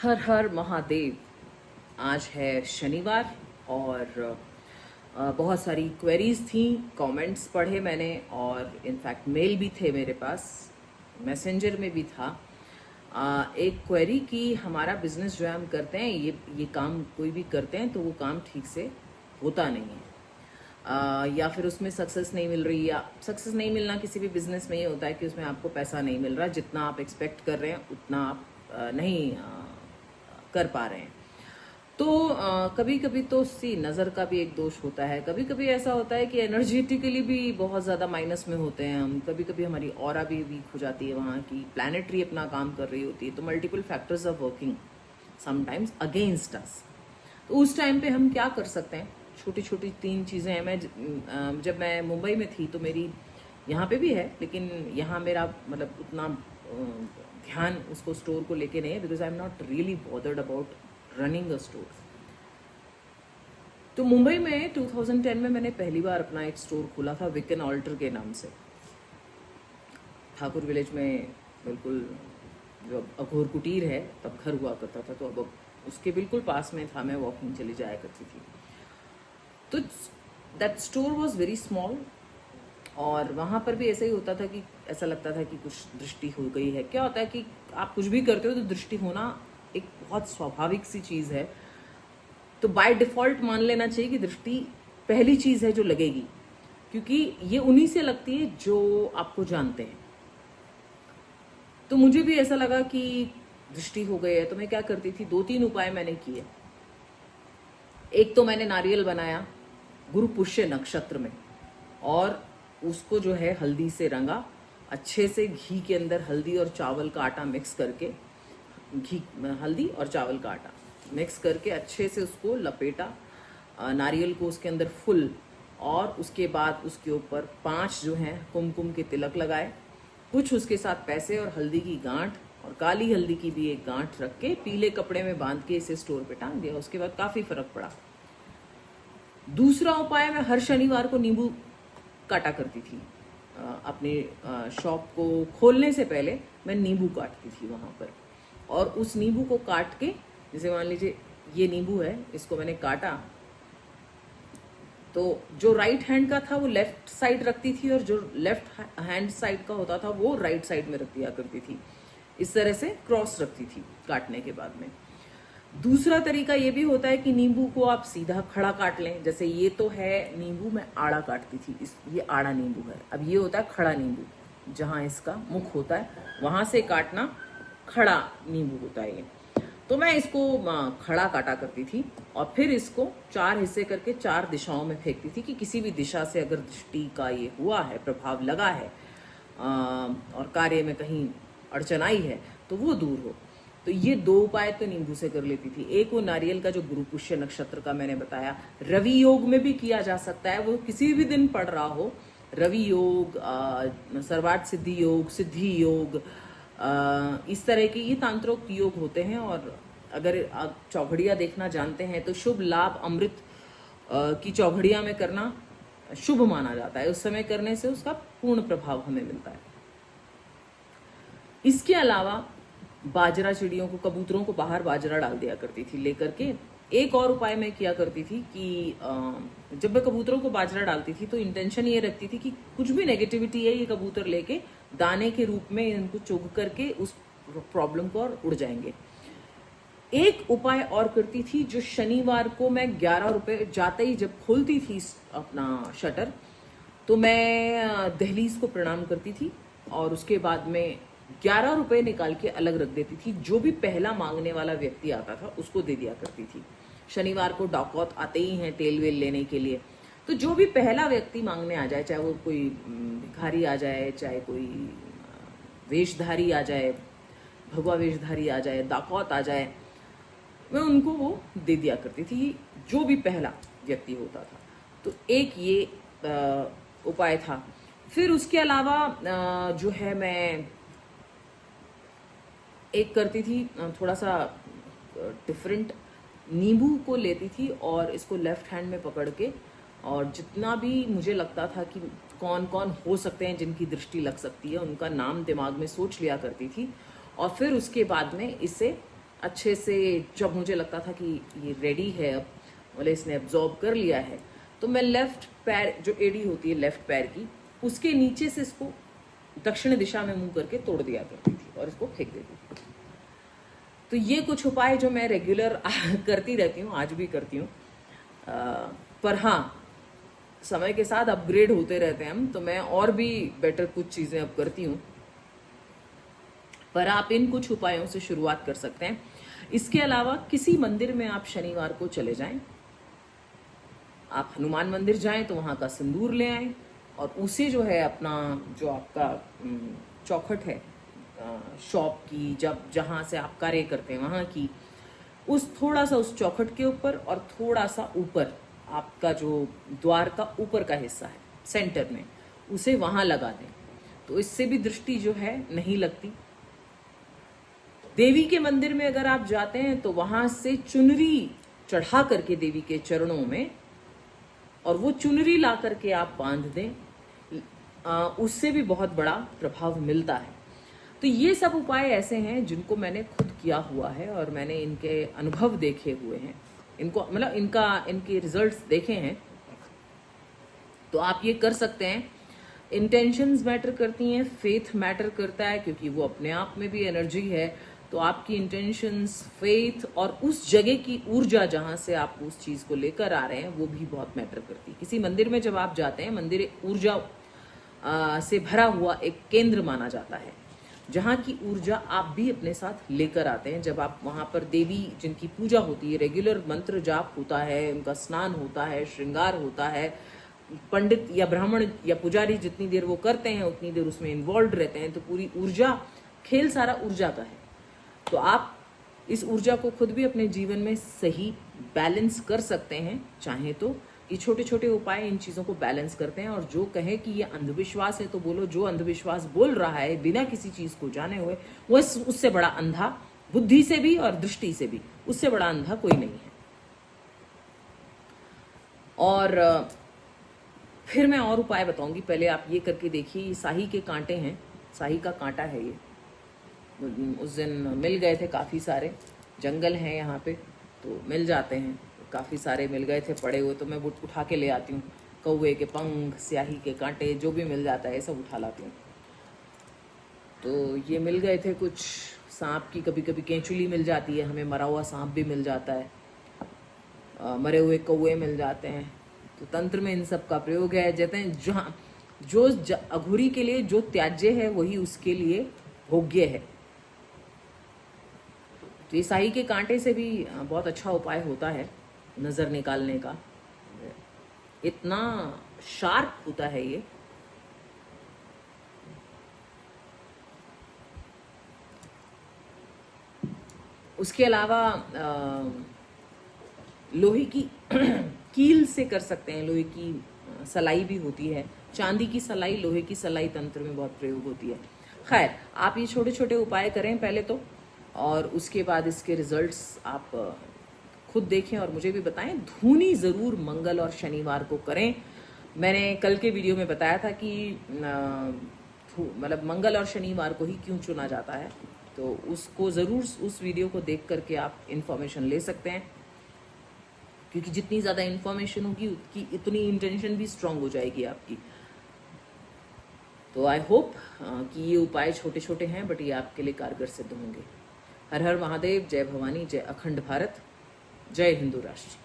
हर हर महादेव। आज है शनिवार और बहुत सारी क्वेरीज थी, कमेंट्स पढ़े मैंने और इनफैक्ट मेल भी थे मेरे पास, मैसेंजर में भी था। एक क्वेरी की हमारा बिजनेस जो है हम करते हैं, ये काम कोई भी करते हैं तो वो काम ठीक से होता नहीं है, या फिर उसमें सक्सेस नहीं मिल रही, या सक्सेस नहीं मिलना किसी भी बिजनेस में ये होता है कि उसमें आपको पैसा नहीं मिल रहा, जितना आप एक्सपेक्ट कर रहे हैं उतना आप नहीं कर पा रहे हैं। तो कभी कभी तो सी नज़र का भी एक दोष होता है, कभी कभी ऐसा होता है कि एनर्जेटिकली भी बहुत ज़्यादा माइनस में होते हैं हम, कभी कभी हमारी ऑरा भी वीक हो जाती है, वहाँ की प्लानिटरी अपना काम कर रही होती है, तो multiple factors are working sometimes against us. तो उस टाइम पे हम क्या कर सकते हैं? छोटी छोटी 3 चीज़ें हैं। जब मैं मुंबई में थी तो मेरी, यहाँ पे भी है लेकिन यहाँ मेरा मतलब उतना ध्यान उसको स्टोर को लेके नहीं है, because I am not really bothered about running a store. तो मुंबई में 2010 में मैंने पहली बार अपना एक स्टोर खोला था विकन ऑल्टर के नाम से, ठाकुर विलेज में। बिल्कुल जो अघोर कुटीर है तब घर हुआ करता था, तो अब उसके बिल्कुल पास में था, मैं वॉकिंग चली जाया करती थी। तो that store was very small और वहाँ पर भी ऐसा ही होता था कि ऐसा लगता था कि कुछ दृष्टि हो गई है। क्या होता है कि आप कुछ भी करते हो तो दृष्टि होना एक बहुत स्वाभाविक सी चीज़ है, तो बाय डिफ़ॉल्ट मान लेना चाहिए कि दृष्टि पहली चीज़ है जो लगेगी, क्योंकि ये उन्हीं से लगती है जो आपको जानते हैं। तो मुझे भी ऐसा लगा कि दृष्टि हो गई है, तो मैं क्या करती थी, 2-3 उपाय मैंने किए। एक तो मैंने नारियल बनाया गुरु पुष्य नक्षत्र में और उसको जो है हल्दी से रंगा, अच्छे से घी के अंदर हल्दी और चावल का आटा मिक्स करके, घी हल्दी और चावल का आटा मिक्स करके अच्छे से उसको लपेटा, नारियल को उसके अंदर फुल, और उसके बाद उसके ऊपर 5 जो हैं कुमकुम के तिलक लगाए, कुछ उसके साथ पैसे और हल्दी की गांठ और काली हल्दी की भी एक गांठ रख के पीले कपड़े में बांध के इसे स्टोर पे टांग दिया। उसके बाद काफ़ी फर्क पड़ा। दूसरा उपाय, मैं हर शनिवार को नींबू काटा करती थी। अपने शॉप को खोलने से पहले मैं नींबू काटती थी वहाँ पर, और उस नींबू को काट के, जैसे मान लीजिए ये नींबू है, इसको मैंने काटा तो जो राइट हैंड का था वो लेफ्ट साइड रखती थी और जो लेफ्ट हैंड साइड का होता था वो राइट साइड में रख दिया करती थी। इस तरह से क्रॉस रखती थी काटने के बाद में। दूसरा तरीका ये भी होता है कि नींबू को आप सीधा खड़ा काट लें। जैसे ये तो है नींबू, मैं आड़ा काटती थी, ये आड़ा नींबू है। अब ये होता है खड़ा नींबू, जहाँ इसका मुख होता है वहां से काटना खड़ा नींबू होता है ये। तो मैं इसको खड़ा काटा करती थी और फिर इसको 4 हिस्से करके 4 दिशाओं में फेंकती थी कि किसी भी दिशा से अगर दृष्टि का ये हुआ है, प्रभाव लगा है और कार्य में कहीं अड़चन आई है तो वो दूर हो। तो ये 2 उपाय तो नींबू से कर लेती थी। एक वो नारियल का जो गुरु पुष्य नक्षत्र का मैंने बताया, रवि योग में भी किया जा सकता है, वो किसी भी दिन पड़ रहा हो। रवि योग, सर्वार्थ सिद्धि योग, सिद्धि योग, इस तरह के ये तांत्रिक योग होते हैं। और अगर आप चौघड़िया देखना जानते हैं तो शुभ लाभ अमृत की चौघड़िया में करना शुभ माना जाता है। उस समय करने से उसका पूर्ण प्रभाव हमें मिलता है। इसके अलावा बाजरा, चिड़ियों को, कबूतरों को बाहर बाजरा डाल दिया करती थी लेकर के। एक और उपाय मैं किया करती थी कि जब मैं कबूतरों को बाजरा डालती थी तो इंटेंशन ये रखती थी कि कुछ भी नेगेटिविटी है ये कबूतर लेके दाने के रूप में इनको चुग करके उस प्रॉब्लम को और उड़ जाएंगे। एक उपाय और करती थी, जो शनिवार को मैं 11 रुपए जाते ही जब खोलती थी अपना शटर, तो मैं दहलीज को प्रणाम करती थी और उसके बाद में 11 रुपए निकाल के अलग रख देती थी। जो भी पहला मांगने वाला व्यक्ति आता था उसको दे दिया करती थी। शनिवार को डाकौत आते ही हैं तेल वेल लेने के लिए, तो जो भी पहला व्यक्ति मांगने आ जाए, चाहे वो कोई भिखारी आ जाए, चाहे कोई वेशधारी आ जाए, भगवा वेशधारी आ जाए, डाकौत आ जाए, मैं उनको वो दे दिया करती थी, जो भी पहला व्यक्ति होता था। तो एक ये उपाय था। फिर उसके अलावा जो है मैं एक करती थी, थोड़ा सा डिफरेंट, नींबू को लेती थी और इसको लेफ्ट हैंड में पकड़ के, और जितना भी मुझे लगता था कि कौन कौन हो सकते हैं जिनकी दृष्टि लग सकती है, उनका नाम दिमाग में सोच लिया करती थी और फिर उसके बाद में इसे अच्छे से जब मुझे लगता था कि ये रेडी है, अब मतलब इसने एब्जॉर्ब कर लिया है, तो मैं लेफ्ट पैर, जो एड़ी होती है लेफ्ट पैर की, उसके नीचे से इसको दक्षिण दिशा में मुंह करके तोड़ दिया करती थी और इसको फेंक देती थी। तो ये कुछ उपाय जो मैं रेगुलर करती रहती हूँ, आज भी करती हूँ। पर हाँ, समय के साथ अपग्रेड होते रहते हैं हम, तो मैं और भी बेटर कुछ चीज़ें अब करती हूँ। पर आप इन कुछ उपायों से शुरुआत कर सकते हैं। इसके अलावा किसी मंदिर में आप शनिवार को चले जाएं, आप हनुमान मंदिर जाएं तो वहाँ का सिंदूर ले आएं, और उसे जो है अपना, जो आपका चौखट है शॉप की, जहाँ से आप कार्य करते हैं वहाँ की, उस थोड़ा सा उस चौखट के ऊपर और थोड़ा सा ऊपर, आपका जो द्वार का ऊपर का हिस्सा है सेंटर में, उसे वहाँ लगा दें। तो इससे भी दृष्टि जो है नहीं लगती। देवी के मंदिर में अगर आप जाते हैं तो वहां से चुनरी चढ़ा करके देवी के चरणों में, और वो चुनरी ला करके आप बांध दें, उससे भी बहुत बड़ा प्रभाव मिलता है। तो ये सब उपाय ऐसे हैं जिनको मैंने खुद किया हुआ है और मैंने इनके अनुभव देखे हुए हैं, इनको मतलब इनके रिजल्ट्स देखे हैं। तो आप ये कर सकते हैं। इंटेंशंस मैटर करती हैं, फेथ मैटर करता है, क्योंकि वो अपने आप में भी एनर्जी है। तो आपकी इंटेंशंस, फेथ और उस जगह की ऊर्जा जहाँ से आप उस चीज़ को लेकर आ रहे हैं, वो भी बहुत मैटर करती है। किसी मंदिर में जब आप जाते हैं, मंदिर ऊर्जा से भरा हुआ एक केंद्र माना जाता है, जहाँ की ऊर्जा आप भी अपने साथ लेकर आते हैं। जब आप वहाँ पर देवी जिनकी पूजा होती है, रेगुलर मंत्र जाप होता है, उनका स्नान होता है, श्रृंगार होता है, पंडित या ब्राह्मण या पुजारी जितनी देर वो करते हैं उतनी देर उसमें इन्वॉल्व रहते हैं, तो पूरी ऊर्जा, खेल सारा ऊर्जा का है। तो आप इस ऊर्जा को खुद भी अपने जीवन में सही बैलेंस कर सकते हैं, चाहे तो। ये छोटे छोटे उपाय इन चीज़ों को बैलेंस करते हैं। और जो कहे कि ये अंधविश्वास है, तो बोलो, जो अंधविश्वास बोल रहा है बिना किसी चीज़ को जाने हुए, वो उससे बड़ा अंधा, बुद्धि से भी और दृष्टि से भी, उससे बड़ा अंधा कोई नहीं है। और फिर मैं और उपाय बताऊंगी, पहले आप ये करके देखिए। ये साही के कांटे हैं, साही का कांटा है ये। उस दिन मिल गए थे काफ़ी सारे, जंगल हैं यहाँ पे तो मिल जाते हैं, काफ़ी सारे मिल गए थे पड़े हुए, तो मैं वो उठा के ले आती हूँ। कौवे के पंख, स्याही के कांटे, जो भी मिल जाता है ये सब उठा लाती हूँ। तो ये मिल गए थे कुछ। सांप की कभी कभी केंचुली मिल जाती है हमें, मरा हुआ सांप भी मिल जाता है, मरे हुए कौवे मिल जाते हैं। तो तंत्र में इन सब का प्रयोग है। कहते हैं जहाँ जो अघोरी के लिए जो त्याज्य है वही उसके लिए भोग्य है। तो ये साही के कांटे से भी बहुत अच्छा उपाय होता है नज़र निकालने का। इतना शार्प होता है ये। उसके अलावा लोहे की कील से कर सकते हैं। लोहे की सलाई भी होती है, चांदी की सलाई, लोहे की सलाई तंत्र में बहुत प्रयोग होती है। खैर, आप ये छोटे छोटे उपाय करें पहले तो, और उसके बाद इसके रिजल्ट्स आप खुद देखें और मुझे भी बताएं। धूनी ज़रूर मंगल और शनिवार को करें। मैंने कल के वीडियो में बताया था कि मतलब मंगल और शनिवार को ही क्यों चुना जाता है, तो उसको ज़रूर, उस वीडियो को देख करके आप इन्फॉर्मेशन ले सकते हैं, क्योंकि जितनी ज़्यादा इन्फॉर्मेशन होगी उतनी इतनी इंटेंशन भी स्ट्रांग हो जाएगी आपकी। तो आई होप कि ये उपाय छोटे छोटे हैं बट ये आपके लिए कारगर सिद्ध होंगे। हर हर महादेव, जय भवानी, जय अखंड भारत, जय हिंदू राष्ट्र।